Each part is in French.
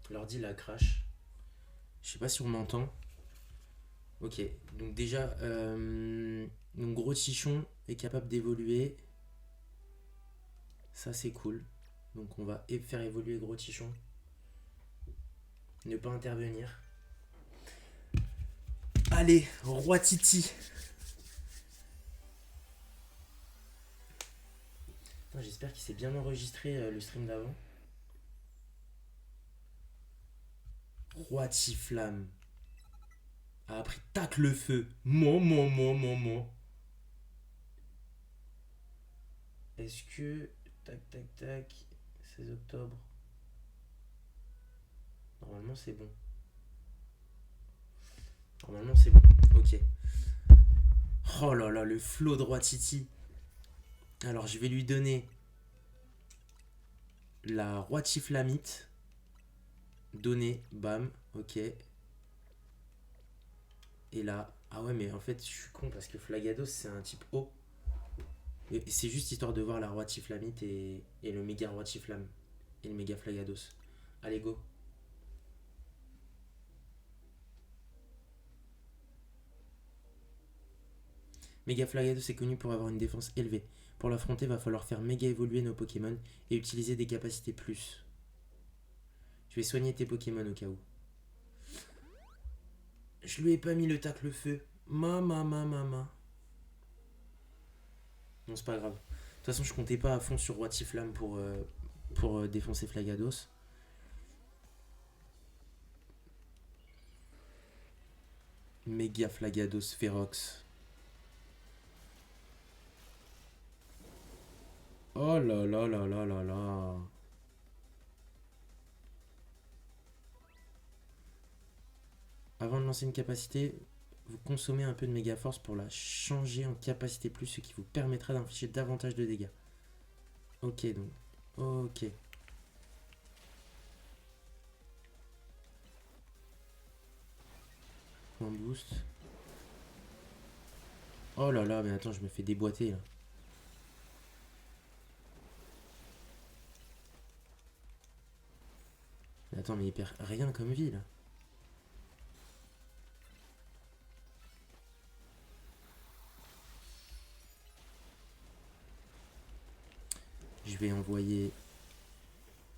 L'ordi la crash. Je sais pas si on m'entend. Ok, donc déjà, donc gros tichon est capable d'évoluer. Ça c'est cool. Donc on va faire évoluer gros tichon. Ne pas intervenir. Allez, roi Titi. J'espère qu'il s'est bien enregistré le stream d'avant. Roi Tiflamme a appris tac le feu. Mo. Est-ce que. Tac. 16 octobre. Normalement c'est bon. Ok. Oh là là, le flow de Roi Titi. Alors je vais lui donner la Roi Tiflamite. Donner, bam, ok. Et là. Ah ouais, mais en fait, je suis con parce que Flagados c'est un type O. Et c'est juste histoire de voir la Roi Tiflamite et le méga Roi Tiflam. Et le méga Flagados. Allez, go. Méga Flagados est connu pour avoir une défense élevée. Pour l'affronter, va falloir faire méga évoluer nos Pokémon et utiliser des capacités plus. Je vais soigner tes Pokémon au cas où. Je lui ai pas mis le tacle feu. Mama. Non, c'est pas grave. De toute façon, je comptais pas à fond sur Roi Tiflam pour défoncer Flagados. Méga Flagados Ferox. Oh là là là là là là. Avant de lancer une capacité, vous consommez un peu de méga force pour la changer en capacité plus, ce qui vous permettra d'infliger davantage de dégâts. Ok donc. Ok. Point boost. Oh là là, mais attends, je me fais déboîter là. Mais attends, mais il perd rien comme vie là. Je vais envoyer.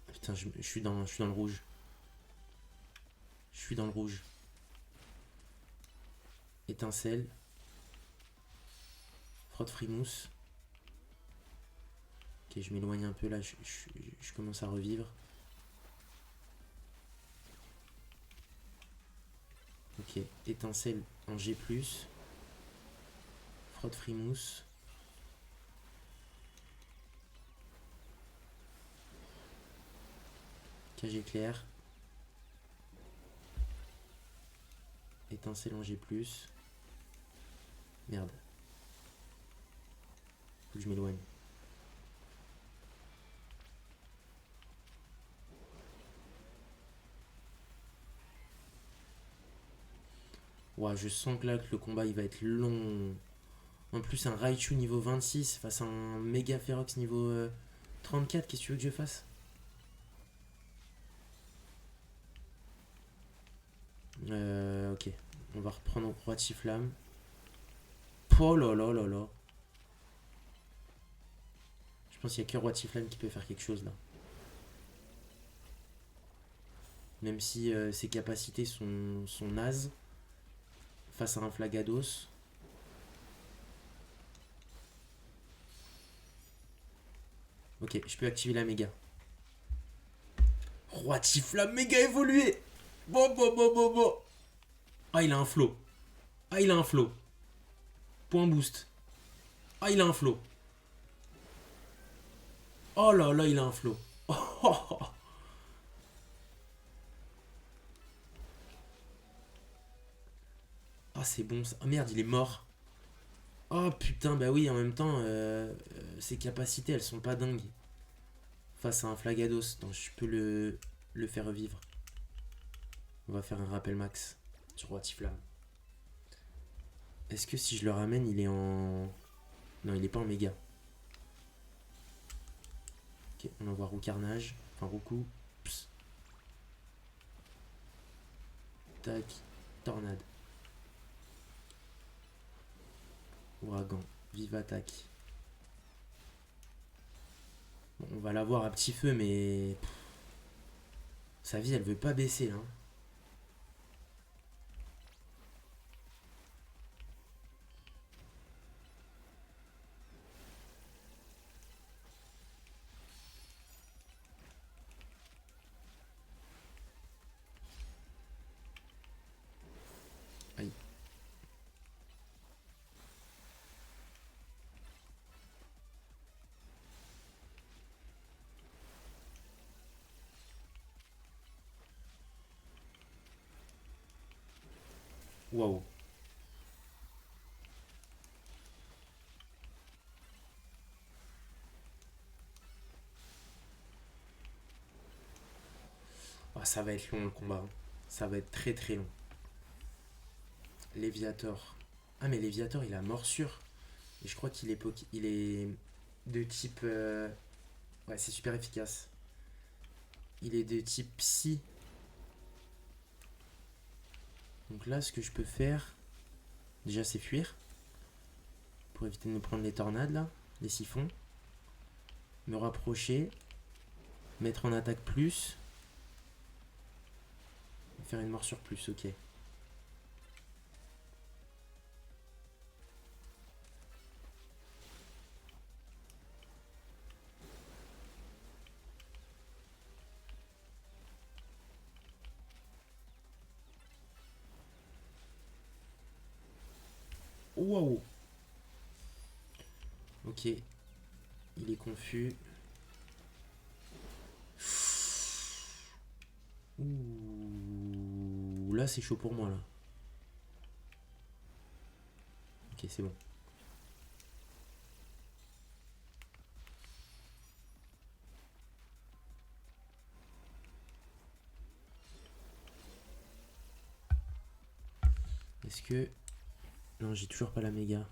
Putain, je suis dans le rouge. Je suis dans le rouge. Étincelle. Frotte frimousse. Ok, je m'éloigne un peu là, je commence à revivre. Ok, étincelle en G+. Frotte frimousse. Cage éclair. Étincelle en G+. Merde. Faut que je m'éloigne. Ouah, je sens que là que le combat il va être long. En plus, un Raichu niveau 26 face à un Mega Ferox niveau 34, qu'est-ce que tu veux que je fasse? Ok. On va reprendre au Roi Tiflam. Oh là là là là. Je pense qu'il n'y a que Roi Tiflam qui peut faire quelque chose là. Même si ses capacités sont nazes. Face à un Flagados. Ok, je peux activer la méga. Roi Tiflam méga évolué. Bon. Ah, il a un flow. Point boost. Ah, il a un flow. Oh là là, il a un flow. Ah, c'est bon ça. Ah merde, il est mort. Oh putain, bah oui, en même temps, ses capacités, elles sont pas dingues. Face à un Flagados. Donc je peux le faire revivre. On va faire un rappel max sur Roi Tiflam. Est-ce que si je le ramène, il est en. Non, il est pas en méga. Ok, on envoie Roux Carnage. Enfin, Roucou. Tac. Tornade. Ouragan. Vive attaque. Bon, on va l'avoir à petit feu, mais... Sa vie, elle veut pas baisser, là. Aïe. Waouh. Ah, ça va être long le combat, hein. Ça va être très très long. Léviator. Ah mais Léviator il a morsure. Et je crois qu'il est, il est de type... Ouais c'est super efficace. Il est de type psy. Donc là ce que je peux faire... Déjà c'est fuir. Pour éviter de me prendre les tornades là. Les siphons. Me rapprocher. Mettre en attaque plus. Faire une morsure plus, ok. Waouh. Ok. Il est confus. Ouh. Là c'est chaud pour moi là. Ok c'est bon. Est-ce que... Non j'ai toujours pas la méga.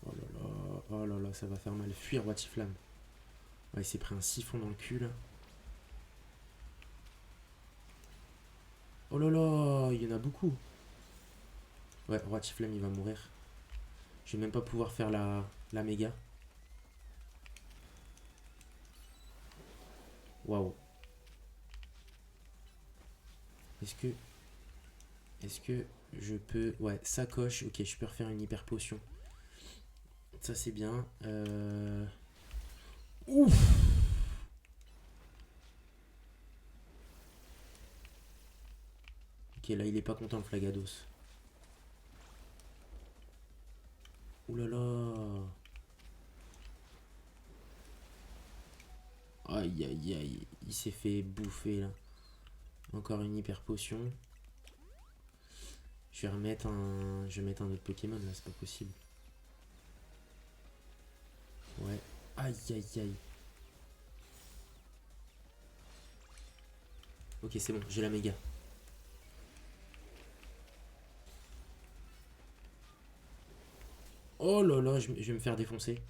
Oh là là. Oh là là ça va faire mal. Fuir Watiflamme. Ouais il s'est pris un siphon dans le cul là. Oh là là, il y en a beaucoup. Ouais, Watiflame il va mourir. Je vais même pas pouvoir faire la méga. Waouh. Est-ce que... Est-ce que je peux... Ouais, sacoche. Ok, je peux refaire une hyper potion. Ça c'est bien. Ouf. Ok, là il est pas content le Flagados. Ouh là là. Aïe aïe aïe. Il s'est fait bouffer là. Encore une hyper potion. Je vais remettre un... Je vais mettre un autre Pokémon là, c'est pas possible. Ouais. Aïe aïe aïe. Ok c'est bon, j'ai la méga. Oh là là, je vais me faire défoncer.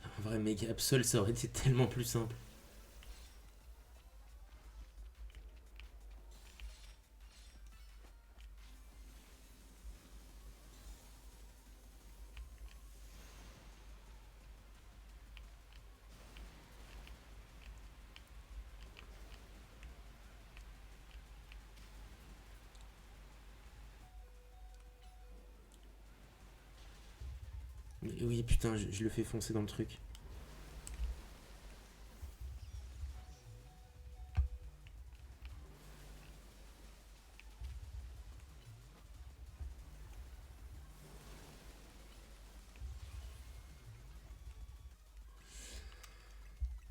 Un vrai méga Absol, ça aurait été tellement plus simple. Mais oui, putain, je le fais foncer dans le truc.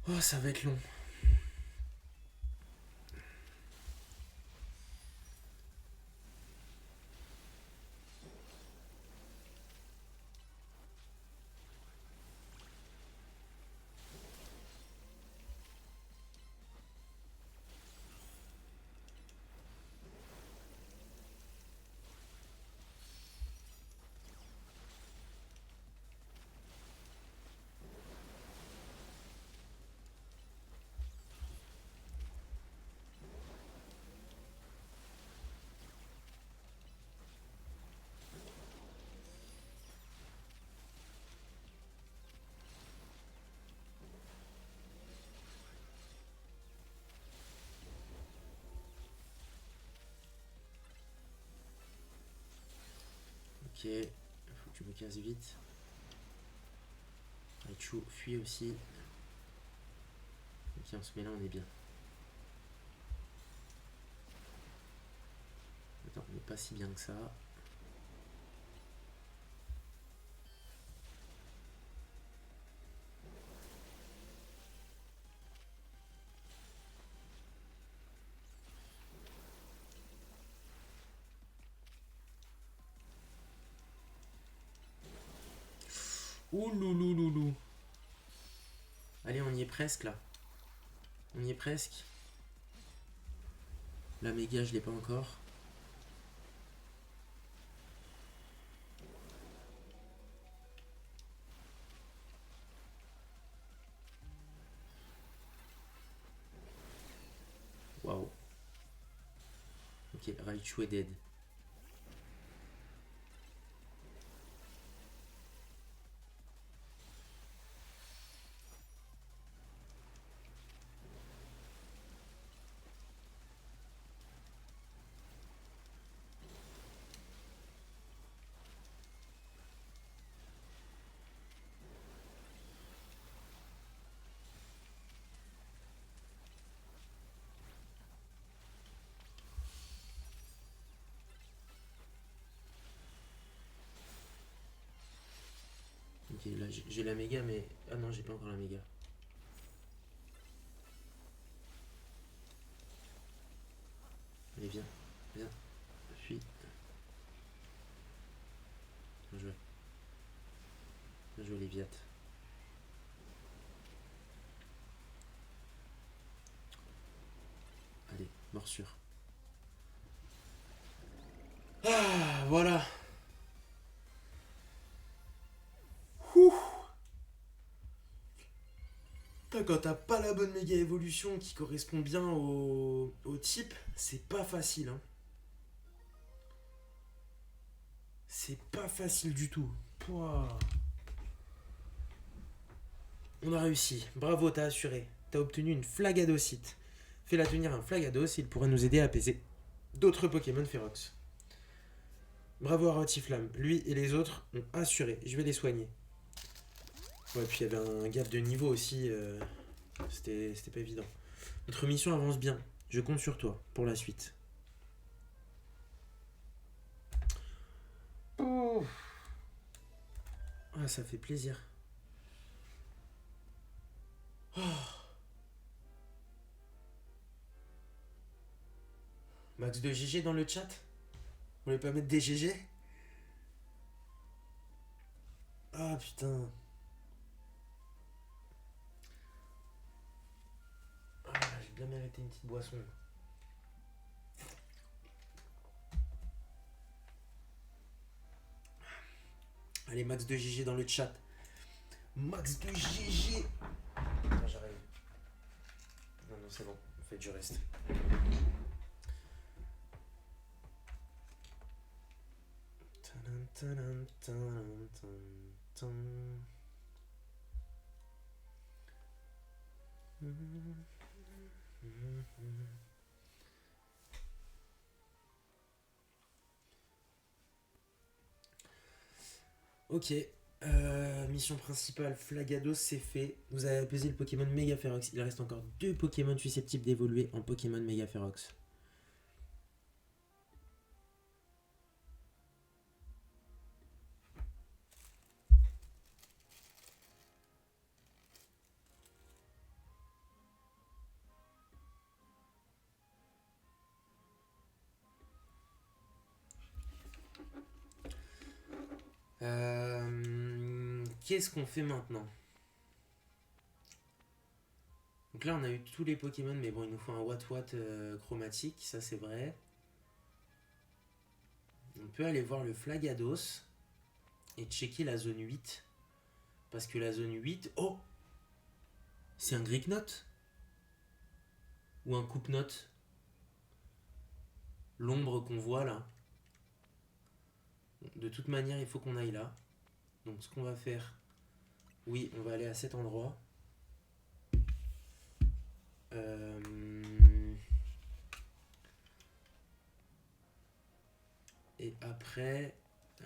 Oh, ça va être long. Ok, faut que tu me casses vite. Raichu fuit aussi. Ok, on se met là, on est bien. Attends, on n'est pas si bien que ça. Ouh loulou. Allez, on y est presque là. On y est presque. La méga, je l'ai pas encore. Waouh. Ok, Raichu est dead. Ok, là j'ai la méga, mais. Ah non, j'ai pas encore la méga. Allez, viens. Viens. Fuis. Bien joué. Bien joué, les Viat. Allez, morsure. Ah, voilà. Ouh. Quand t'as pas la bonne méga évolution qui correspond bien au type, c'est pas facile. Hein. C'est pas facile du tout. Pouah. On a réussi. Bravo, t'as assuré. T'as obtenu une Flagadocyte. Fais-la tenir un Flagados, il pourrait nous aider à apaiser d'autres Pokémon férox. Bravo à Rotiflamme. Lui et les autres ont assuré. Je vais les soigner. Ouais, puis il y avait un gap de niveau aussi. C'était pas évident. Notre mission avance bien. Je compte sur toi pour la suite. Oh. Ah, ça fait plaisir. Oh. Max de GG dans le chat. Vous voulez pas mettre des GG? Ah putain. Ah, j'ai bien mérité une petite boisson. Allez, Max de GG dans le chat. Max de GG. Attends, j'arrive. Non, non, c'est bon. En fait, je reste. Ok. Mission principale, Flagados, c'est fait. Vous avez apaisé le Pokémon Mega Ferox. Il reste encore 2 Pokémon susceptibles d'évoluer en Pokémon Mega Ferox. Qu'est-ce qu'on fait maintenant? Donc là, on a eu tous les Pokémon, mais bon, il nous faut un What chromatique, ça c'est vrai. On peut aller voir le Flagados et checker la zone 8. Parce que la zone 8... Oh! C'est un Gricknote? Ou un Coupe-Note? L'ombre qu'on voit là. De toute manière, il faut qu'on aille là. Donc ce qu'on va faire... Oui, on va aller à cet endroit. Et après...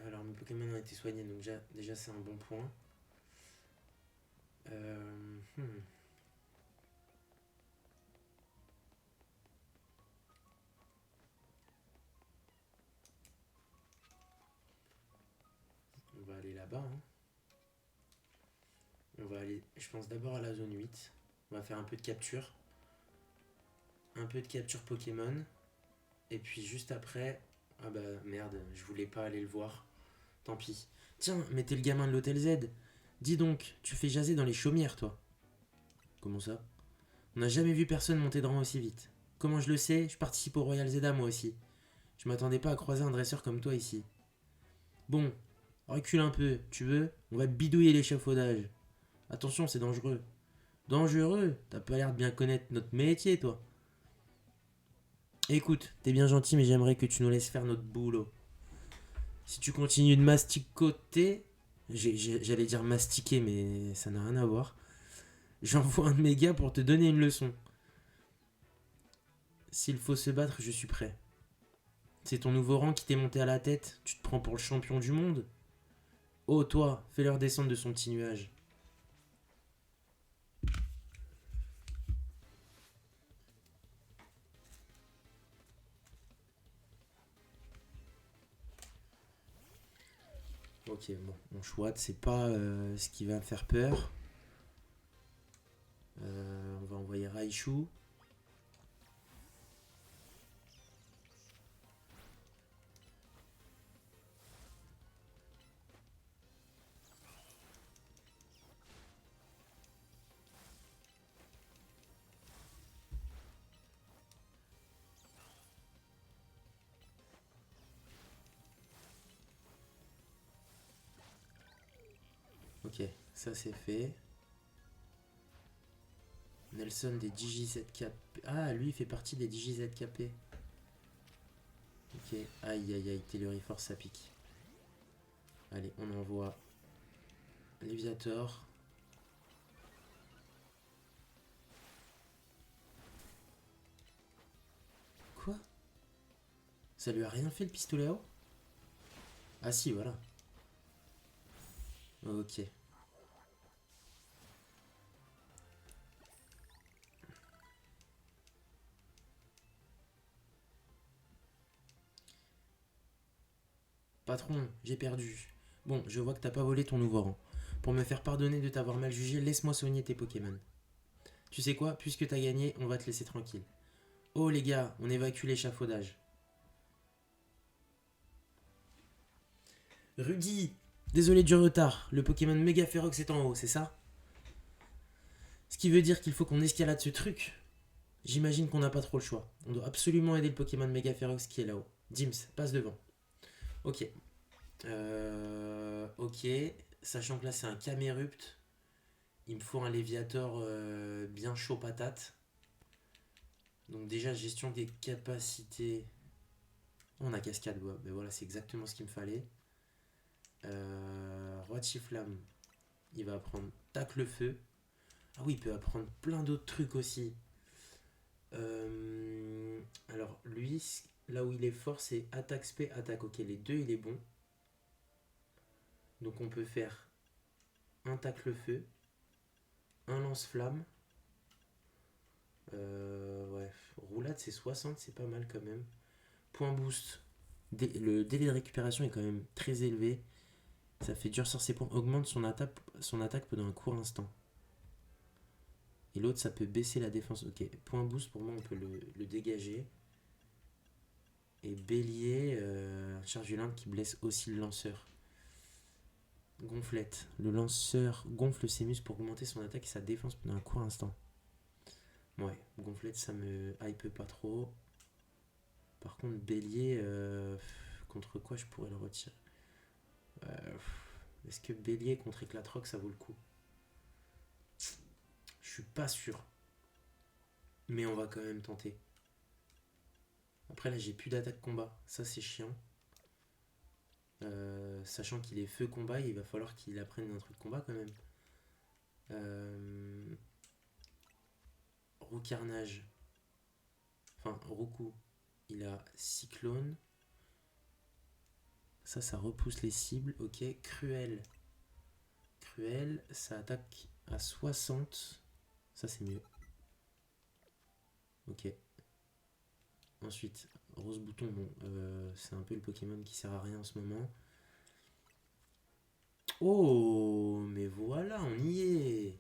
Alors mes Pokémon ont été soignés, donc déjà c'est un bon point. On va aller là-bas. Hein. On va aller, je pense d'abord à la zone 8. On va faire un peu de capture. Un peu de capture Pokémon. Et puis juste après... Ah bah merde, je voulais pas aller le voir. Tant pis. Tiens, mais t'es le gamin de l'hôtel Z. Dis donc, tu fais jaser dans les chaumières, toi. Comment ça? On n'a jamais vu personne monter de rang aussi vite. Comment je le sais? Je participe au Royal Zeda moi aussi. Je m'attendais pas à croiser un dresseur comme toi ici. Bon, recule un peu, tu veux? On va bidouiller l'échafaudage. Attention, c'est dangereux. Dangereux? T'as pas l'air de bien connaître notre métier, toi. Écoute, t'es bien gentil, mais j'aimerais que tu nous laisses faire notre boulot. Si tu continues de masticoter... J'allais dire mastiquer, mais ça n'a rien à voir. J'envoie un de mes gars pour te donner une leçon. S'il faut se battre, je suis prêt. C'est ton nouveau rang qui t'est monté à la tête? Tu te prends pour le champion du monde? Oh, toi, fais-leur descendre de son petit nuage. Ok, bon, mon chouette, c'est pas ce qui va me faire peur. On va envoyer Raichu. Ok, ça c'est fait. Nelson des DigiZKP. Ah, lui il fait partie des DigiZKP. Ok, aïe aïe aïe, Tellurix Force ça pique. Allez, on envoie Léviator. Quoi? Ça lui a rien fait le pistolet à eau? Ah si, voilà. Ok. Patron, j'ai perdu. Bon, je vois que t'as pas volé ton nouveau rang. Pour me faire pardonner de t'avoir mal jugé, laisse-moi soigner tes Pokémon. Tu sais quoi? Puisque t'as gagné, on va te laisser tranquille. Oh les gars, on évacue l'échafaudage. Rudy! Désolé du retard, le Pokémon Mega Ferox est en haut, c'est ça? Ce qui veut dire qu'il faut qu'on escalade ce truc. J'imagine qu'on n'a pas trop le choix. On doit absolument aider le Pokémon Mega Ferox qui est là-haut. Dims, passe devant. Ok. Ok. Sachant que là c'est un Camerupt. Il me faut un Léviator bien chaud patate. Donc déjà gestion des capacités. On a cascade, ouais. Ben voilà, c'est exactement ce qu'il me fallait. Roi de Chiflamme. Il va apprendre tacle le feu. Ah oui, il peut apprendre plein d'autres trucs aussi. Alors lui, là où il est fort, c'est attaque spé, attaque. Ok, les deux, il est bon. Donc on peut faire un tacle feu, un lance-flamme. Ouais, roulade c'est 60, c'est pas mal quand même. Point boost. Le délai de récupération est quand même très élevé. Ça fait durcir ses points. Augmente son attaque pendant un court instant. Et l'autre, ça peut baisser la défense. Ok, point boost, pour moi, on peut le dégager. Et bélier, charge violente qui blesse aussi le lanceur. Gonflette. Le lanceur gonfle ses muscles pour augmenter son attaque et sa défense pendant un court instant. Ouais, gonflette, ça me hype pas trop. Par contre, bélier, contre quoi je pourrais le retirer? Est-ce que bélier contre éclatroc, ça vaut le coup? Je suis pas sûr. Mais on va quand même tenter. Après, là, j'ai plus d'attaque combat. Ça, c'est chiant. Sachant qu'il est feu combat, il va falloir qu'il apprenne un truc combat quand même. Roux carnage. Enfin, Roku. Il a cyclone. Ça repousse les cibles. Ok. Cruel. Cruel, ça attaque à 60. Ça, c'est mieux. Ok. Ensuite, Rose Bouton, bon, c'est un peu le Pokémon qui sert à rien en ce moment. Oh, mais voilà, on y est.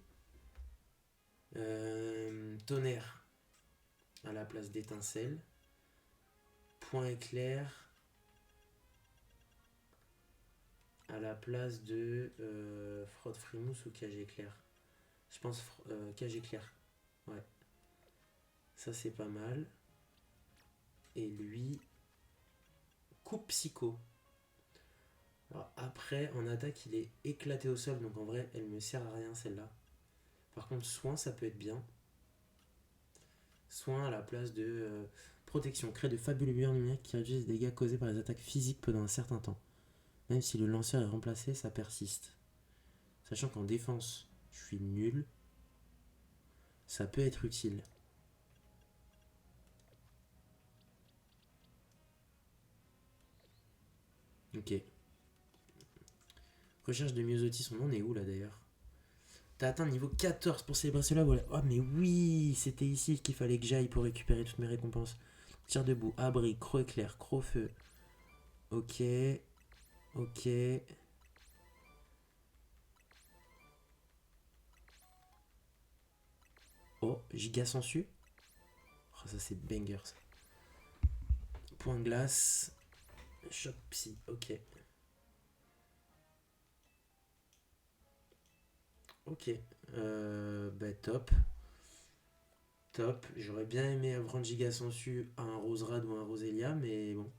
Tonnerre à la place d'étincelle. Point éclair à la place de frotte frimousse ou cage éclair. Je pense cage éclair. Ouais. Ça c'est pas mal. Et lui, coupe psycho. Alors après, en attaque, il est éclaté au sol, donc en vrai, elle me sert à rien celle-là. Par contre, soin, ça peut être bien. Soin à la place de protection. Crée de fabuleux murs numériques qui réduisent les dégâts causés par les attaques physiques pendant un certain temps. Même si le lanceur est remplacé, ça persiste. Sachant qu'en défense, je suis nul. Ça peut être utile. Ok. Recherche de myosotis, on en est où là d'ailleurs? T'as atteint le niveau 14 pour célébrer cela, voilà. Oh mais oui, c'était ici qu'il fallait que j'aille pour récupérer toutes mes récompenses. Tir debout, abri, croc éclair, croc feu. Ok. Ok. Oh, giga sensu. Oh, ça c'est banger ça. Point glace. Choc psy, ok. Ok. Bah top. Top. J'aurais bien aimé apprendre giga sensu à un Roserad ou un Roselia, mais bon.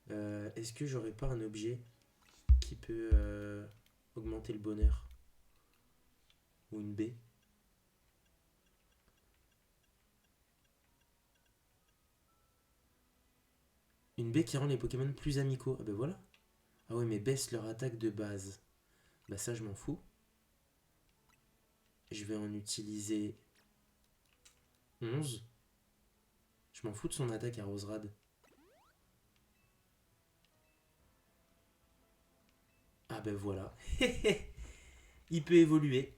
Est-ce que j'aurais pas un objet qui peut augmenter le bonheur? Ou une baie? Une baie qui rend les Pokémon plus amicaux. Ah bah voilà. Ah ouais, mais baisse leur attaque de base. Bah ça, je m'en fous. Je vais en utiliser 11. Je m'en fous de son attaque à Roserad. Ah bah voilà. Il peut évoluer.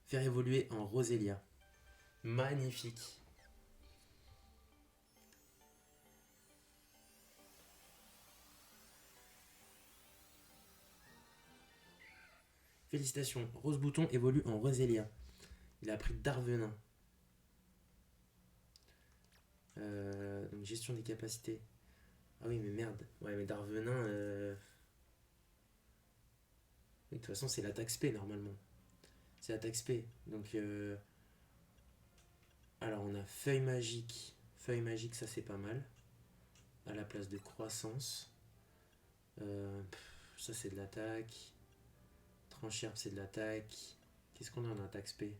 Faire évoluer en Roselia. Magnifique. Félicitations. Rose Bouton évolue en Roselia. Il a pris Darvenin. Donc gestion des capacités. Ah oui, mais merde. Ouais, mais Darvenin. De toute façon, c'est l'attaque spé normalement. C'est l'attaque spé. Donc. Alors, on a feuille magique. Feuille magique, ça c'est pas mal. À la place de croissance. Ça c'est de l'attaque. Tranchère, c'est de l'attaque. Qu'est-ce qu'on a en attaque spé?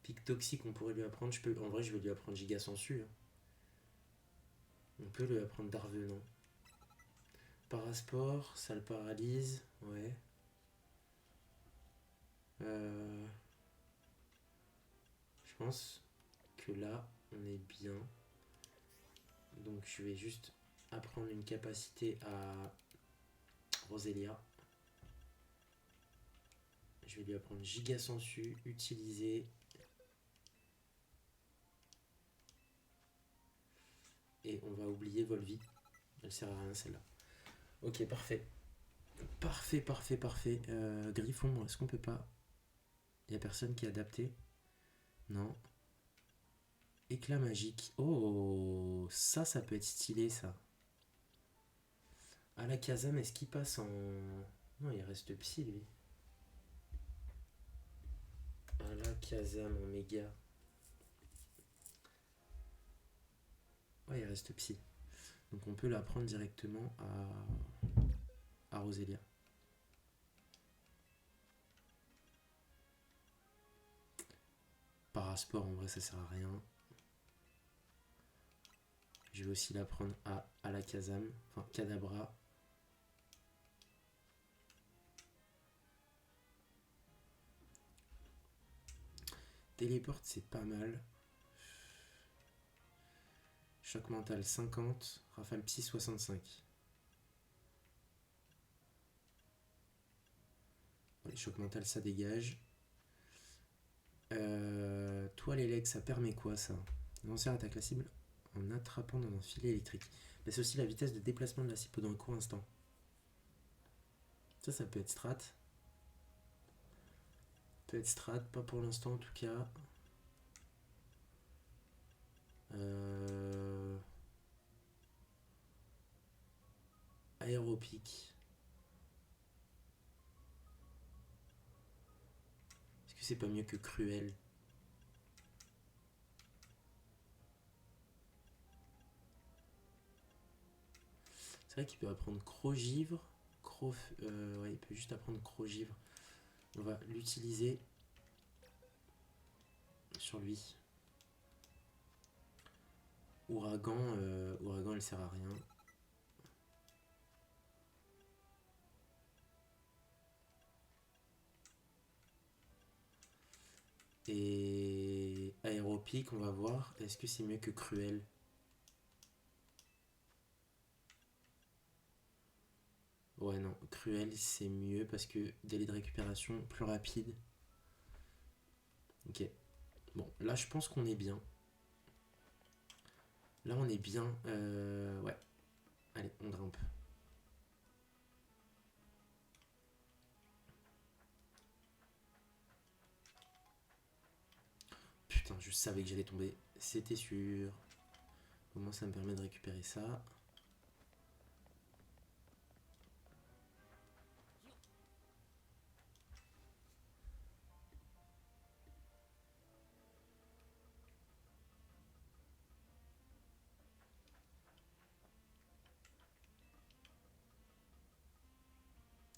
Pic toxique, on pourrait lui apprendre. En vrai, je vais lui apprendre giga sensu. Hein. On peut lui apprendre Darvenin. Parasport, ça le paralyse. Ouais. Je pense que là, on est bien. Donc, je vais juste apprendre une capacité à Roselia. Je vais lui apprendre giga sensu, utiliser. Et on va oublier Volvi. Elle sert à rien celle-là. Ok, parfait. Parfait, parfait, parfait. Griffon, est-ce qu'on peut pas... Il y a personne qui est adapté? Non. Éclat magique. Oh, ça peut être stylé, ça. Alakazam, est-ce qu'il passe en... Non, il reste psy, lui. Alakazam en méga. Ouais, il reste psy. Donc on peut la prendre directement à Roselia. Parasport, en vrai, ça sert à rien. Je vais aussi la prendre à Alakazam. Enfin, Kadabra. Téléporte, c'est pas mal. Choc mental 50. Rafale psy 65. Ouais, choc mental, ça dégage. Toi, les legs, ça permet quoi, ça? Lanceur attaque la cible en attrapant dans un filet électrique. Baisse aussi la vitesse de déplacement de la cible pendant un court instant. Ça peut être strat. Peut être strat, pas pour l'instant en tout cas. Aéropique. Est-ce que c'est pas mieux que Cruel? C'est vrai qu'il peut apprendre Crogivre. Ouais, il peut juste apprendre Crogivre. On va l'utiliser sur lui. Ouragan, Ouragan, elle sert à rien. Et Aéropique, on va voir. Est-ce que c'est mieux que Cruel? Ouais, non, Cruel, c'est mieux parce que délai de récupération plus rapide. Ok. Bon, là, je pense qu'on est bien. Là, on est bien. Ouais. Allez, on grimpe. Putain, je savais que j'allais tomber. C'était sûr. Au moins, ça me permet de récupérer ça.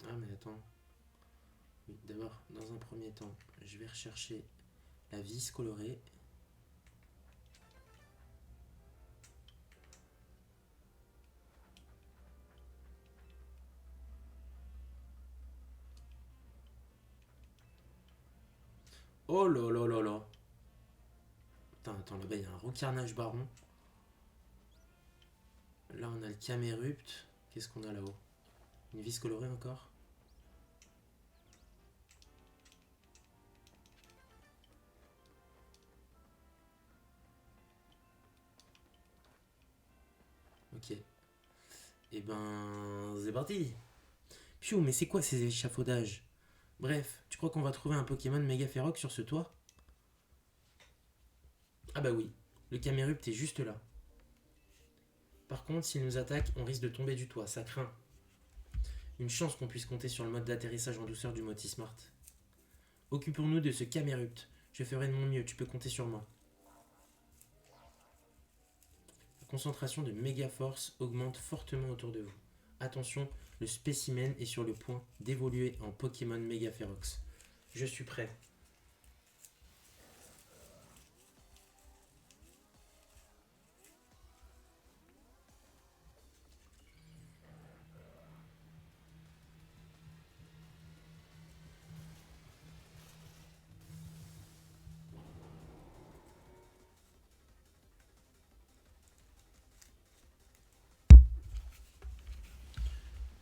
Ah, mais attends. Oui, d'abord, dans un premier temps, je vais rechercher la vis colorée. Oh là là là là. Attends, là-bas, il y a un recarnage baron. Là, on a le Camerupt. Qu'est-ce qu'on a là-haut? Une vis colorée encore? Ok. Et ben, c'est parti. Piou, mais c'est quoi ces échafaudages? Bref, tu crois qu'on va trouver un Pokémon méga férox sur ce toit? Ah bah oui, le Camerupt est juste là. Par contre, s'il nous attaque, on risque de tomber du toit, ça craint. Une chance qu'on puisse compter sur le mode d'atterrissage en douceur du Motismart. Occupons-nous de ce Camerupt. Je ferai de mon mieux, tu peux compter sur moi. La concentration de méga force augmente fortement autour de vous. Attention, le spécimen est sur le point d'évoluer en Pokémon méga férox. Je suis prêt.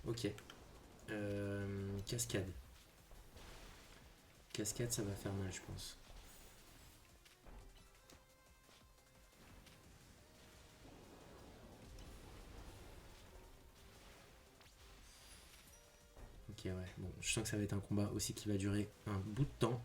Ok. Cascade. Cascade, ça va faire mal, je pense. Ok, ouais. Bon, je sens que ça va être un combat aussi qui va durer un bout de temps.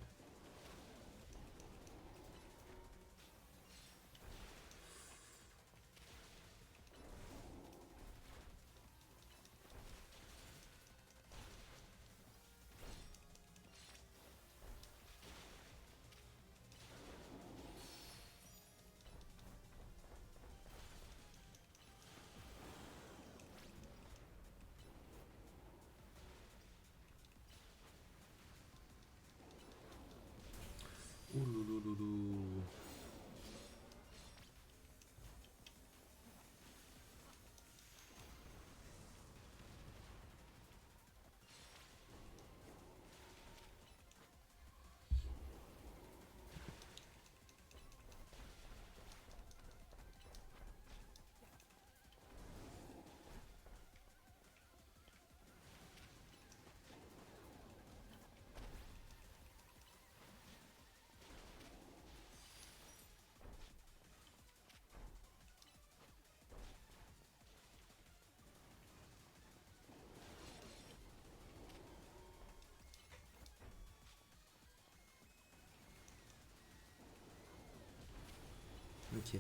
Ok.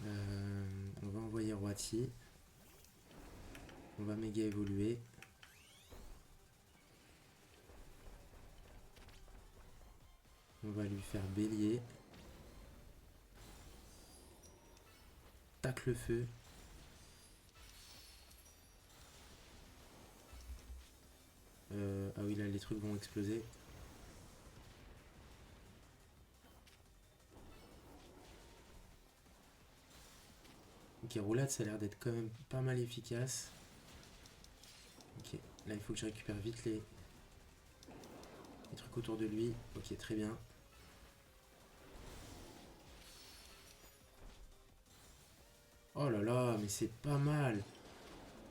On va envoyer Roiti. On va méga évoluer. On va lui faire bélier. Tac le feu. Ah oui, là les trucs vont exploser. Ok, roulade, ça a l'air d'être quand même pas mal efficace. Ok, là il faut que je récupère vite les trucs autour de lui. Ok, très bien. Oh là là, mais c'est pas mal.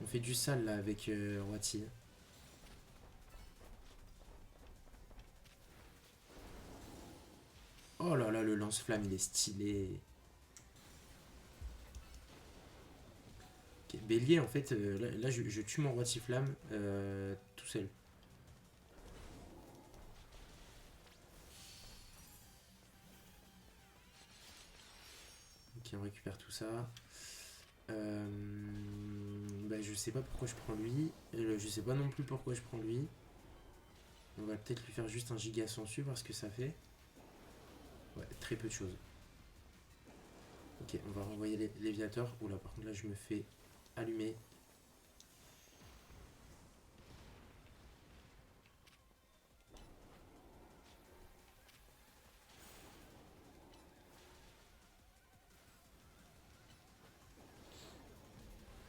On fait du sale là avec Roiti. Oh là là, le lance-flamme, il est stylé. Ok, bélier, en fait, là, je tue mon Roiti-flamme tout seul. Ok, on récupère tout ça. Bah, je sais pas pourquoi je prends lui. Je sais pas non plus pourquoi je prends lui. On va peut-être lui faire juste un giga sensu parce que ça fait. Ouais, très peu de choses. Ok, on va renvoyer les Léviators. Oula, par contre là je me fais allumer.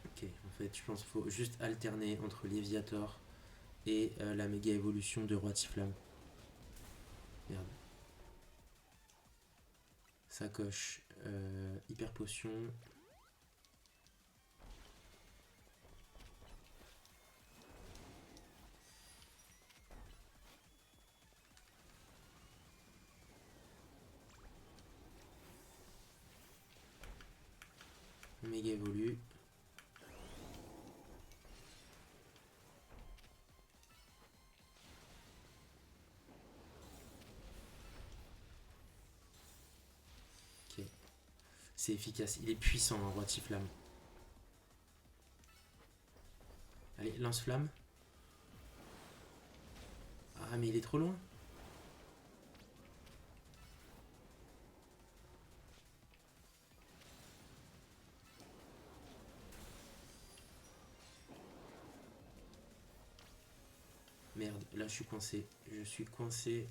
Ok, en fait je pense qu'il faut juste alterner entre Léviator et la méga évolution de Roiti-flamme. Merde. Sacoche, hyper potion. Méga évolue. Ok. C'est efficace. Il est puissant, hein, Roiti-flamme. Allez, lance-flamme. Ah, mais il est trop loin. Merde, là je suis coincé. Je suis coincé.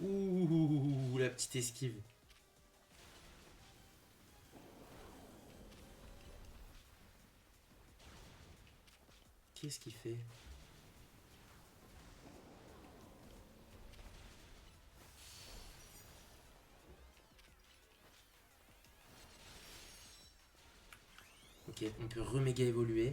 Ouh, la petite esquive. Qu'est-ce qu'il fait? Ok, on peut reméga évoluer.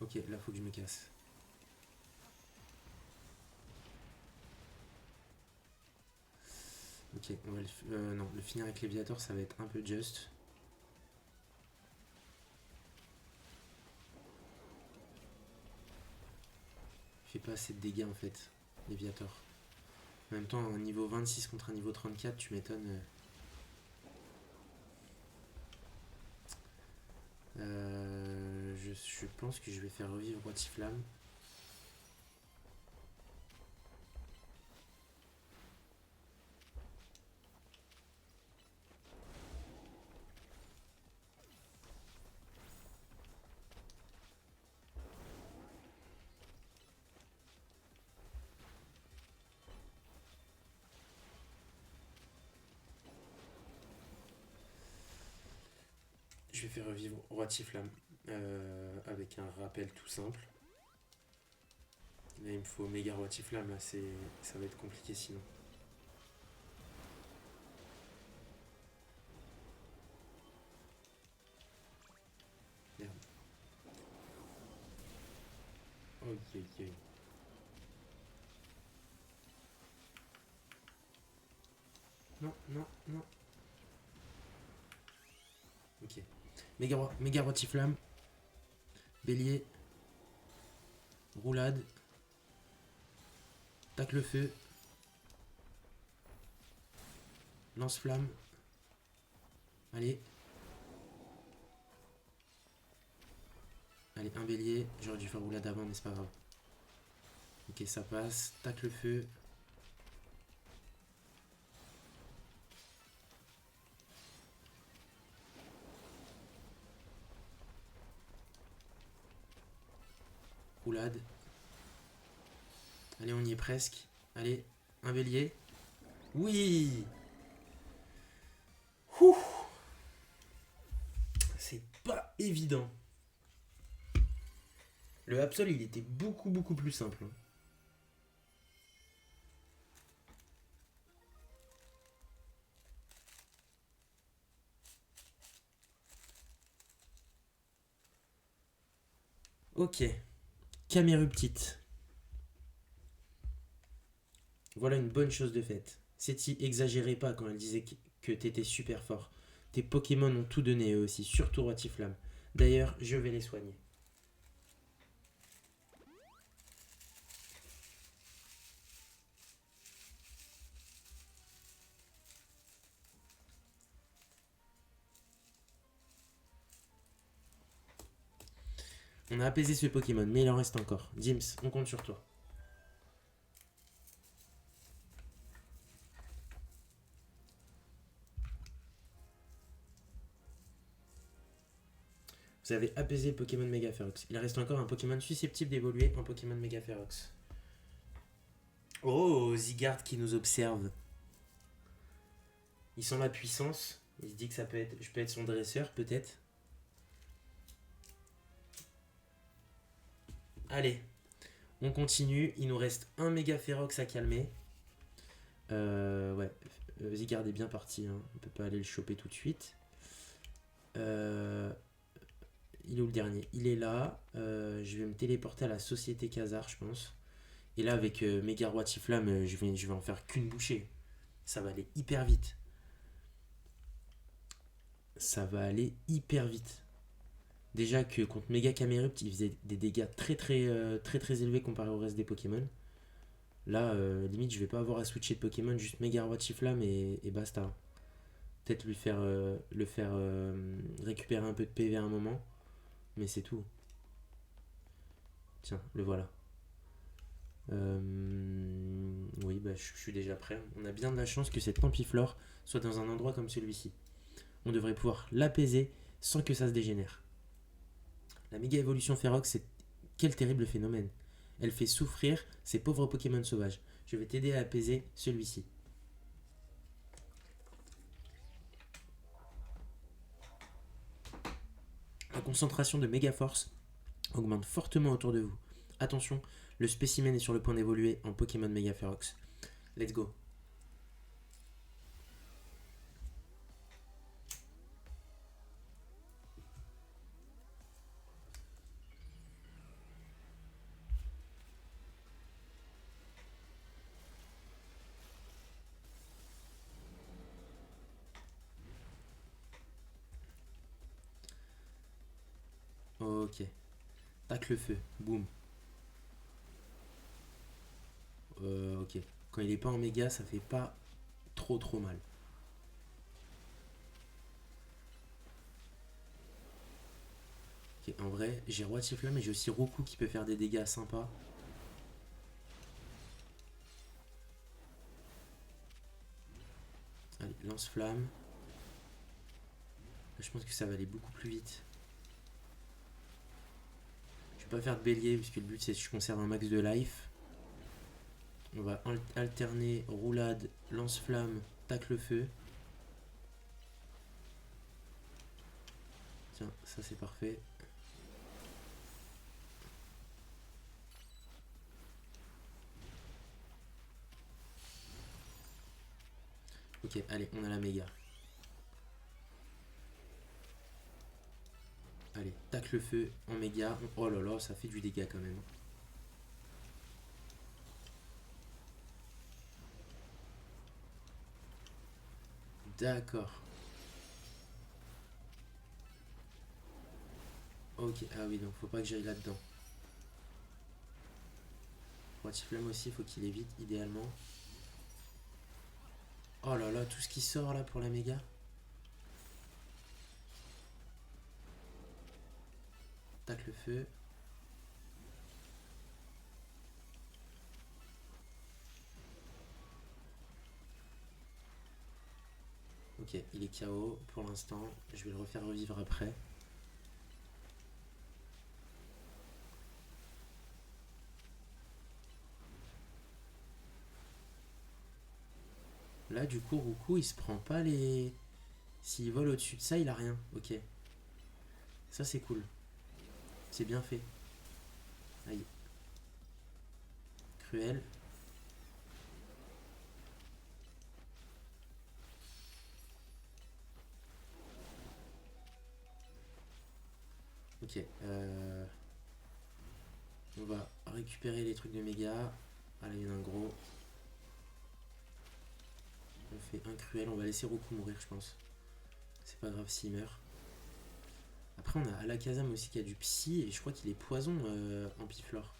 Ok, là faut que je me casse. Ok, on va non, le finir avec Léviator, ça va être un peu juste. Il fait pas assez de dégâts en fait, Léviator. En même temps, un niveau 26 contre un niveau 34, tu m'étonnes. Je pense que je vais faire revivre Roiti-flamme. Je vais faire revivre Roiti-flamme. avec un rappel tout simple. Là, il me faut méga roi flamme, là, ça va être compliqué sinon. Merde. Ok, ok. Non, non, non. Ok. Méga roi flamme. Bélier. Roulade. Tac le feu. Lance-flamme. Allez. Allez, un bélier. J'aurais dû faire roulade avant, mais c'est pas grave. Ok, ça passe. Tac le feu. Roulade. Allez, on y est presque. Allez, un bélier. Oui. Ouh. C'est pas évident. Le Absol, il était beaucoup plus simple. Ok. Caméruptite. Voilà une bonne chose de faite. Setty exagérait pas quand elle disait que t'étais super fort. Tes Pokémon ont tout donné eux aussi, surtout Rotiflamme. D'ailleurs, je vais les soigner. On a apaisé ce Pokémon, mais il en reste encore. Dims, on compte sur toi. Vous avez apaisé le Pokémon Megaférox. Il reste encore un Pokémon susceptible d'évoluer en Pokémon Megaférox. Oh, Zygarde qui nous observe. Il sent la puissance. Il se dit que je peux être son dresseur, peut-être. Allez, on continue. Il nous reste un Megaférox à calmer. Ouais, Zygarde est bien parti. Hein. On peut pas aller le choper tout de suite. Il est où le dernier? Il est là. Je vais me téléporter à la Société Khazar, je pense. Et là, avec Méga Roi Tiflamme, je vais en faire qu'une bouchée. Ça va aller hyper vite. Ça va aller hyper vite. Déjà que contre Mega Camerupt, il faisait des dégâts très élevés comparé au reste des Pokémon. Là, limite, je vais pas avoir à switcher de Pokémon, juste Mega Roi Tiflamme et basta. Peut-être le faire récupérer un peu de PV à un moment. Mais c'est tout. Tiens, le voilà. Oui, bah, je suis déjà prêt. On a bien de la chance que cette Pampiflore soit dans un endroit comme celui-ci. On devrait pouvoir l'apaiser sans que ça se dégénère. La méga évolution Ferox, c'est quel terrible phénomène. Elle fait souffrir ces pauvres Pokémon sauvages. Je vais t'aider à apaiser celui-ci. La concentration de méga force augmente fortement autour de vous. Attention, le spécimen est sur le point d'évoluer en Pokémon Mega Ferox. Let's go. Ok. Tac le feu. Boum. Ok. Quand il est pas en méga, ça fait pas trop mal. Ok, en vrai, j'ai Roi Tiflamme mais j'ai aussi Roku qui peut faire des dégâts sympas. Allez, lance-flamme. Je pense que ça va aller beaucoup plus vite. Je vais pas faire de bélier puisque le but c'est que je conserve un max de life. On va alterner roulade, lance-flamme, tac le feu. Tiens, ça c'est parfait. Ok, allez, on a la méga. Allez, tac le feu en méga. Oh là là, ça fait du dégât quand même. D'accord. Ok, ah oui, donc faut pas que j'aille là-dedans. Rotiflamme aussi, faut qu'il évite, idéalement. Oh là là, tout ce qui sort là pour la méga. Tac le feu. Ok, il est KO pour l'instant. Je vais le refaire revivre après. Là, du coup, Ruku, il se prend pas les... S'il vole au-dessus de ça, il a rien. Ok. Ça, c'est cool. C'est bien fait. Aïe. Cruel. Ok. On va récupérer les trucs de méga. Ah là, il y en a un gros. On fait un cruel. On va laisser Roku mourir, je pense. C'est pas grave s'il meurt. Après, on a Alakazam aussi qui a du psy. Et je crois qu'il est poison en piflore.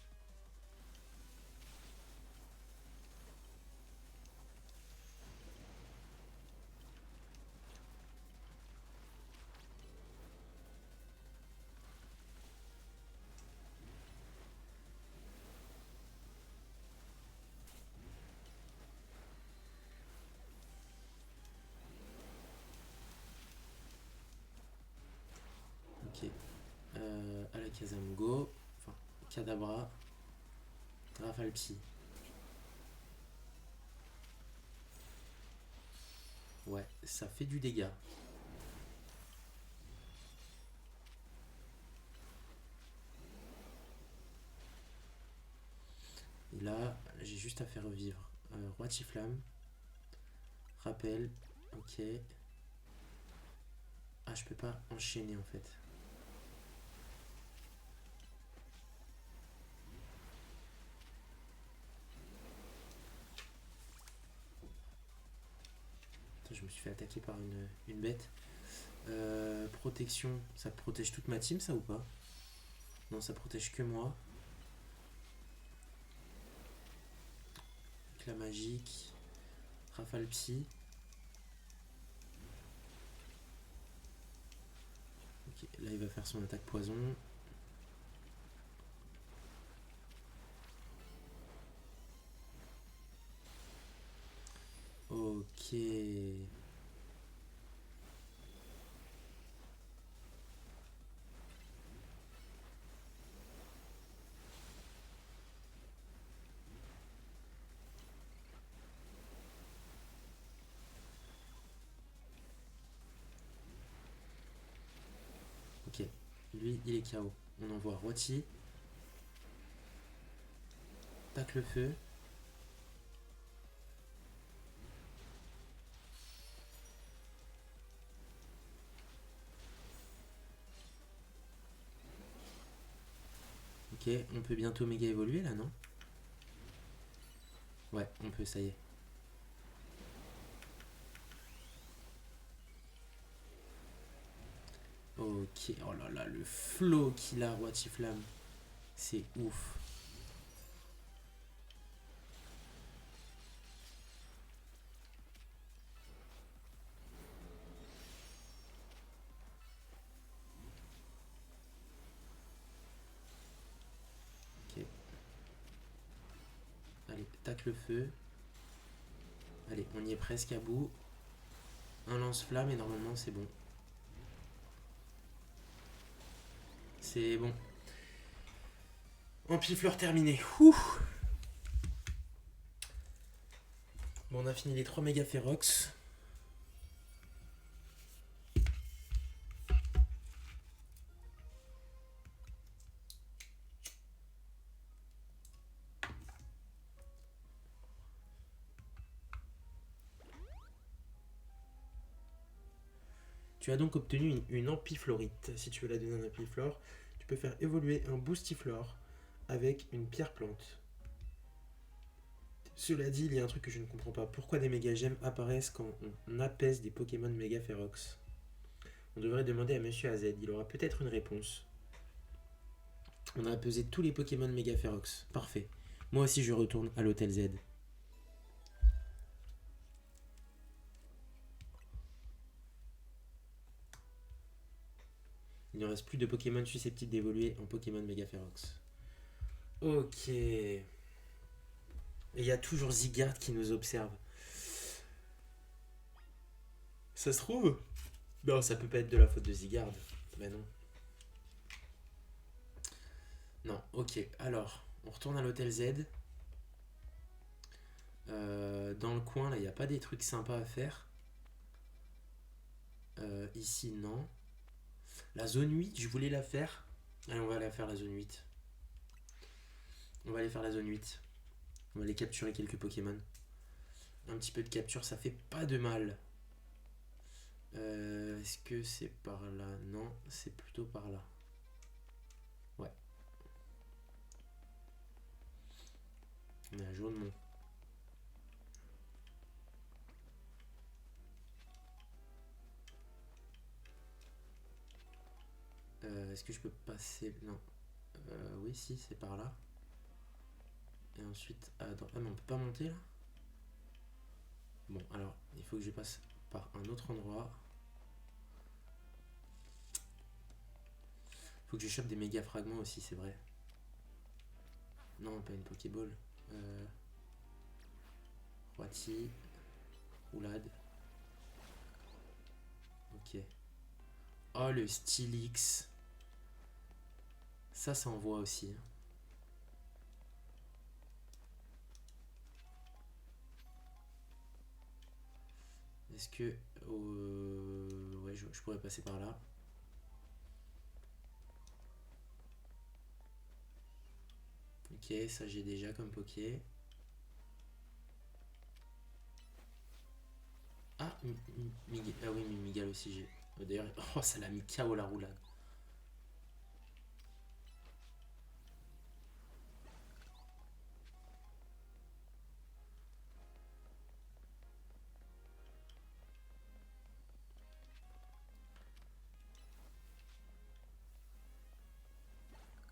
Ok. Alakazam go. Enfin, Kadabra. Rafale psy. Ouais, ça fait du dégât. Et là, j'ai juste à faire revivre Rotiflamme. Rappel. Ok. Ah, je peux pas enchaîner en fait. Attends, je me suis fait attaquer par une bête. Protection. Ça protège toute ma team, ça ou pas? Non, ça protège que moi. Éclat magique. Rafale psy. Ok, là il va faire son attaque poison. Ok. Ok. Lui, il est KO. On envoie Roti. Tac le feu. Ok, on peut bientôt méga évoluer là, non? Ouais, on peut, ça y est. Ok, oh là là, le flow qu'il a, Rotiflamme. C'est ouf. Ok. Allez, tac le feu. Allez, on y est presque à bout. Un lance-flamme et normalement c'est bon. C'est bon. Ampifleur terminé. Ouh. Bon, on a fini les 3 méga férox. Tu as donc obtenu une ampiflorite. Si tu veux la donner un ampiflore, tu peux faire évoluer un boostiflore avec une pierre plante. Cela dit, il y a un truc que je ne comprends pas. Pourquoi des méga gemmes apparaissent quand on apaise des Pokémon méga férox? On devrait demander à Monsieur AZ, il aura peut-être une réponse. On a apaisé tous les Pokémon méga férox. Parfait. Moi aussi je retourne à l'hôtel Z. Il ne reste plus de Pokémon susceptibles d'évoluer en Pokémon méga férox. Ok. Et il y a toujours Zygarde qui nous observe. Ça se trouve? Non, ça peut pas être de la faute de Zygarde. Bah non. Non, ok. Alors, on retourne à l'hôtel Z. Dans le coin, là, il n'y a pas des trucs sympas à faire. Ici, non. La zone 8, je voulais la faire. Allez, on va aller faire la zone 8. On va aller faire la zone 8. On va aller capturer quelques Pokémon. Un petit peu de capture, ça fait pas de mal. Est-ce que c'est par là? Non, c'est plutôt par là. Ouais. On est à Jaune-Mont. Est-ce que je peux passer? Non. Oui, si, c'est par là. Et ensuite, à droite. Ah, mais on peut pas monter là? Bon, alors, il faut que je passe par un autre endroit. Faut que je chope des méga fragments aussi, c'est vrai. Non, pas une Pokéball. Roiti. Roulade. Ok. Oh, le Stylix. Ça envoie aussi. Est-ce que... ouais, je pourrais passer par là. Ok, ça j'ai déjà comme Poké. Ah, ah oui, mais Migal aussi j'ai. D'ailleurs, oh, ça l'a mis KO la roulade.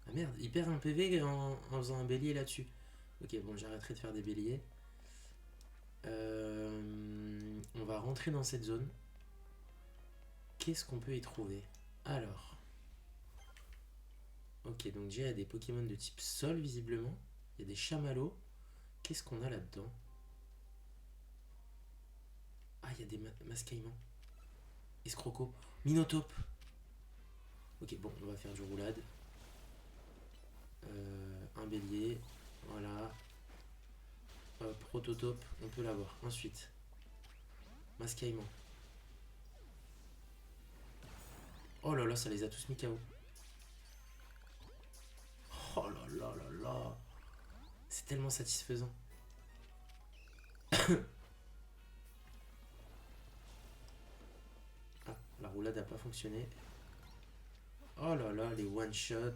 Ah merde, il perd un PV en faisant un bélier là-dessus. Ok, bon, j'arrêterai de faire des béliers. On va rentrer dans cette zone. Qu'est-ce qu'on peut y trouver? Alors. Ok, donc déjà il y a des Pokémon de type sol visiblement. Il y a des chamallows. Qu'est-ce qu'on a là-dedans? Ah, il y a des mascaillements. Escroco. Minotape. Ok, bon, on va faire du roulade. Un bélier. Voilà. Prototope, on peut l'avoir. Ensuite, mascaillement. Oh là là, ça les a tous mis KO. Oh là là là là. C'est tellement satisfaisant. Ah, la roulade n'a pas fonctionné. Oh là là, les one-shot.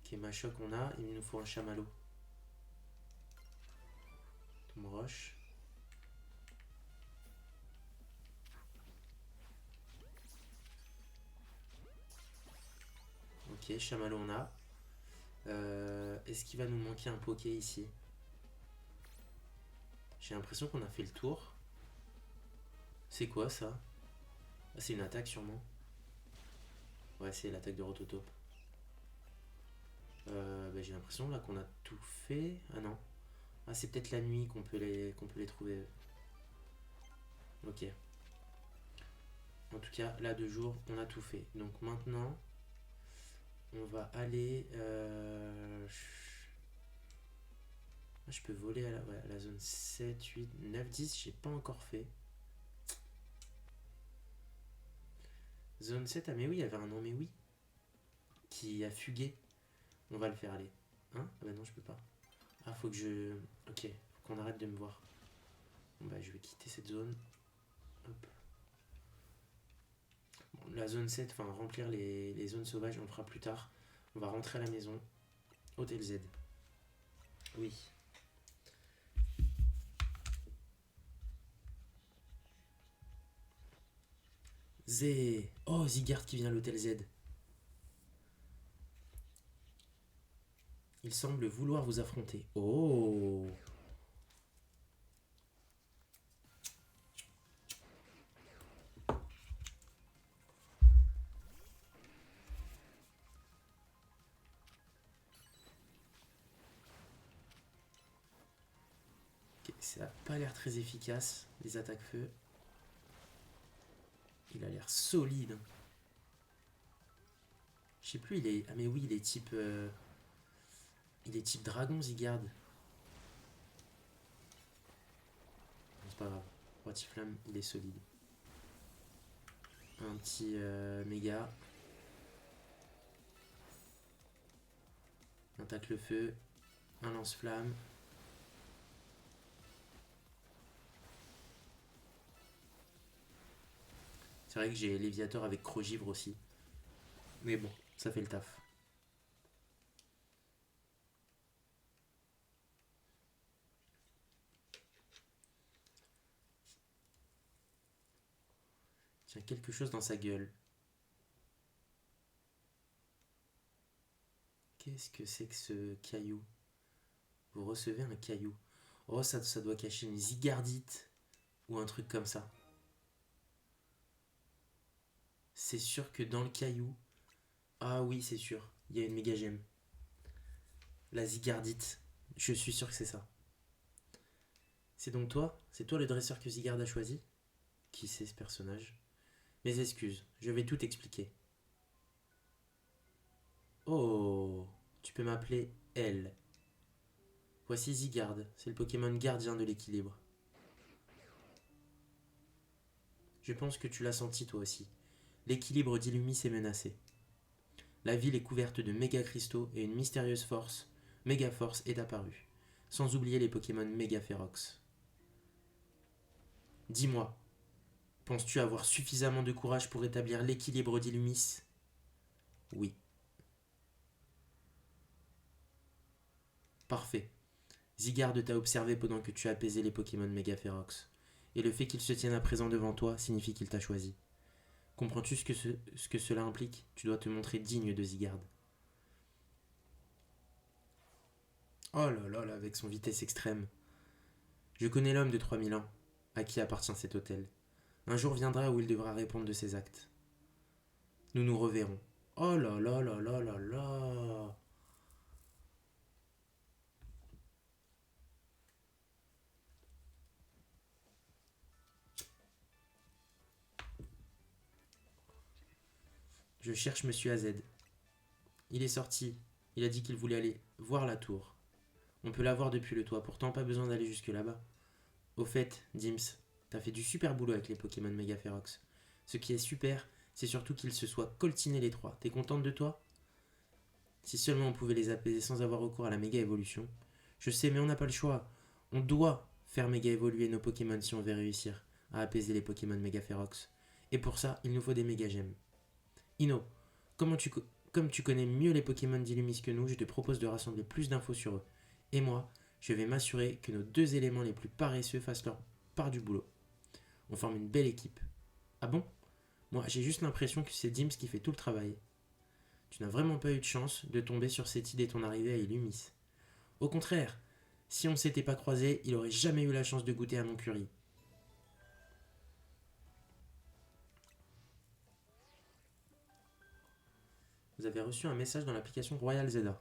Ok, Machoc on a. Il nous faut un chamallow. Tom Roche. Ok, chamallow on a. Est-ce qu'il va nous manquer un Poké ici? J'ai l'impression qu'on a fait le tour. C'est quoi ça? Ah, c'est une attaque sûrement. Ouais, c'est l'attaque de Rototope. Bah, j'ai l'impression là qu'on a tout fait. Ah non. Ah, c'est peut-être la nuit qu'on peut les trouver. Ok. En tout cas, là, de jour, on a tout fait. Donc maintenant, on va aller... je peux voler à ouais, à la zone 7, 8, 9, 10. J'ai pas encore fait. Zone 7, ah mais oui, il y avait un non mais oui. Qui a fugué. On va le faire aller. Hein? Ah bah non, je peux pas. Ah, faut que je... Ok, faut qu'on arrête de me voir. Bon bah, je vais quitter cette zone. Hop. Bon, la zone 7, enfin remplir les zones sauvages, on le fera plus tard. On va rentrer à la maison. Hôtel Z. Oui. Z. Oh, Zigard qui vient à l'hôtel Z. Il semble vouloir vous affronter. Oh. Ok, ça n'a pas l'air très efficace, les attaques feu. Il a l'air solide. Je sais plus, il est... Ah mais oui, il est type... Il est type dragon, Zigard. C'est pas grave. Roitiflamme, il est solide. Un petit méga. Un tacle-feu. Un lance-flamme. C'est vrai que j'ai Léviator avec Crogivre aussi. Mais bon, ça fait le taf. Tiens, quelque chose dans sa gueule. Qu'est-ce que c'est que ce caillou? Vous recevez un caillou. Oh, ça doit cacher une zigardite. Ou un truc comme ça. C'est sûr que dans le caillou... Ah oui, c'est sûr. Il y a une méga gemme. La zigardite. Je suis sûr que c'est ça. C'est donc toi? C'est toi le dresseur que Zigard a choisi? Qui c'est ce personnage? Mes excuses, je vais tout expliquer. Oh, tu peux m'appeler Elle. Voici Zigard, c'est le Pokémon gardien de l'équilibre. Je pense que tu l'as senti toi aussi. L'équilibre d'Illumis est menacé. La ville est couverte de méga cristaux et une mystérieuse force, méga force, est apparue. Sans oublier les Pokémon méga férox. Dis-moi, penses-tu avoir suffisamment de courage pour établir l'équilibre d'Illumis? Oui. Parfait. Zigard t'a observé pendant que tu apaisais les Pokémon méga férox. Et le fait qu'il se tienne à présent devant toi signifie qu'il t'a choisi. Comprends-tu ce que cela implique? Tu dois te montrer digne de Zigard. Oh là là là, avec son vitesse extrême. Je connais l'homme de 3000 ans, à qui appartient cet hôtel. Un jour viendra où il devra répondre de ses actes. Nous nous reverrons. Oh là là là là là là. Je cherche Monsieur AZ. Il est sorti. Il a dit qu'il voulait aller voir la tour. On peut la voir depuis le toit, pourtant pas besoin d'aller jusque là-bas. Au fait, Dims, t'as fait du super boulot avec les Pokémon méga férox. Ce qui est super, c'est surtout qu'ils se soient coltinés les trois. T'es contente de toi? Si seulement on pouvait les apaiser sans avoir recours à la méga évolution. Je sais, mais on n'a pas le choix. On doit faire méga évoluer nos Pokémon si on veut réussir à apaiser les Pokémon méga férox. Et pour ça, il nous faut des méga gemmes. Ino, comme tu connais mieux les Pokémon d'Illumis que nous, je te propose de rassembler plus d'infos sur eux. Et moi, je vais m'assurer que nos deux éléments les plus paresseux fassent leur part du boulot. On forme une belle équipe. Ah bon? Moi, j'ai juste l'impression que c'est Dims qui fait tout le travail. Tu n'as vraiment pas eu de chance de tomber sur cette idée ton arrivée à Illumis. Au contraire, si on ne s'était pas croisés, il aurait jamais eu la chance de goûter à mon curry. Vous avez reçu un message dans l'application Royal Zelda.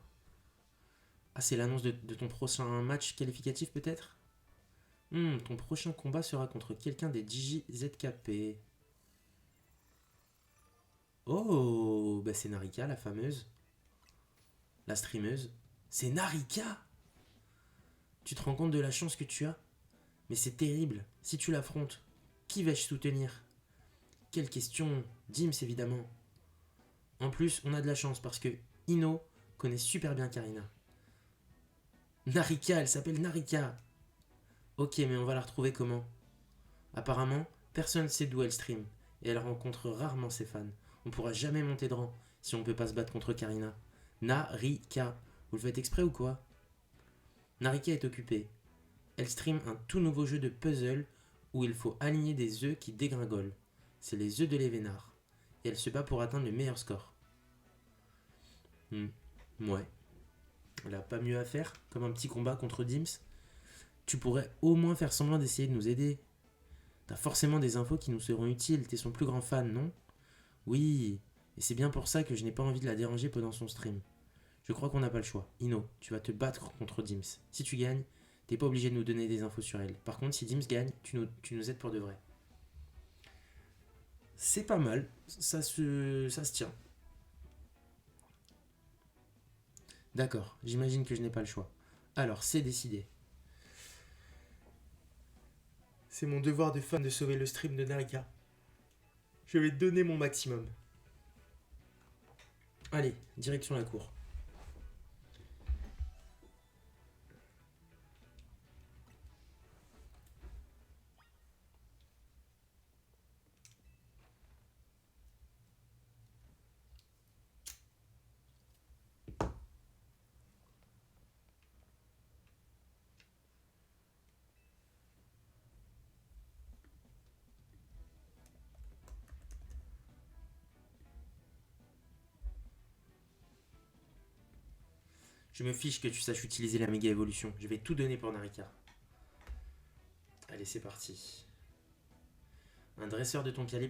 Ah, c'est l'annonce de ton prochain match qualificatif peut-être? Ton prochain combat sera contre quelqu'un des Digi ZKP. Oh, bah c'est Narika, la fameuse. La streameuse. C'est Narika! Tu te rends compte de la chance que tu as? Mais c'est terrible. Si tu l'affrontes, qui vais-je soutenir? Quelle question? Dims évidemment. En plus, on a de la chance parce que Ino connaît super bien Karina. Narika, elle s'appelle Narika. Ok, mais on va la retrouver comment? Apparemment, Personne sait d'où elle stream, et elle rencontre rarement ses fans. On pourra jamais monter de rang si on peut pas se battre contre Karina. Narika. Vous le faites exprès ou quoi? Narika est occupée. Elle stream un tout nouveau jeu de puzzle où il faut aligner des œufs qui dégringolent. C'est les œufs de l'Evénard. Et elle se bat pour atteindre le meilleur score. Ouais. Elle a pas mieux à faire, comme un petit combat contre Dims. Tu pourrais au moins faire semblant d'essayer de nous aider. T'as forcément des infos qui nous seront utiles, t'es son plus grand fan, non? Oui, et c'est bien pour ça que je n'ai pas envie de la déranger pendant son stream. Je crois qu'on n'a pas le choix. Ino, tu vas te battre contre Dims. Si tu gagnes, t'es pas obligé de nous donner des infos sur elle. Par contre, si Dims gagne, tu nous aides pour de vrai. C'est pas mal, ça se tient. D'accord, j'imagine que je n'ai pas le choix. Alors, c'est décidé. C'est mon devoir de fan de sauver le stream de Narika. Je vais donner mon maximum. Allez, direction la cour. Je me fiche que tu saches utiliser la méga évolution. Je vais tout donner pour Narika. Allez, c'est parti. Un dresseur de ton calibre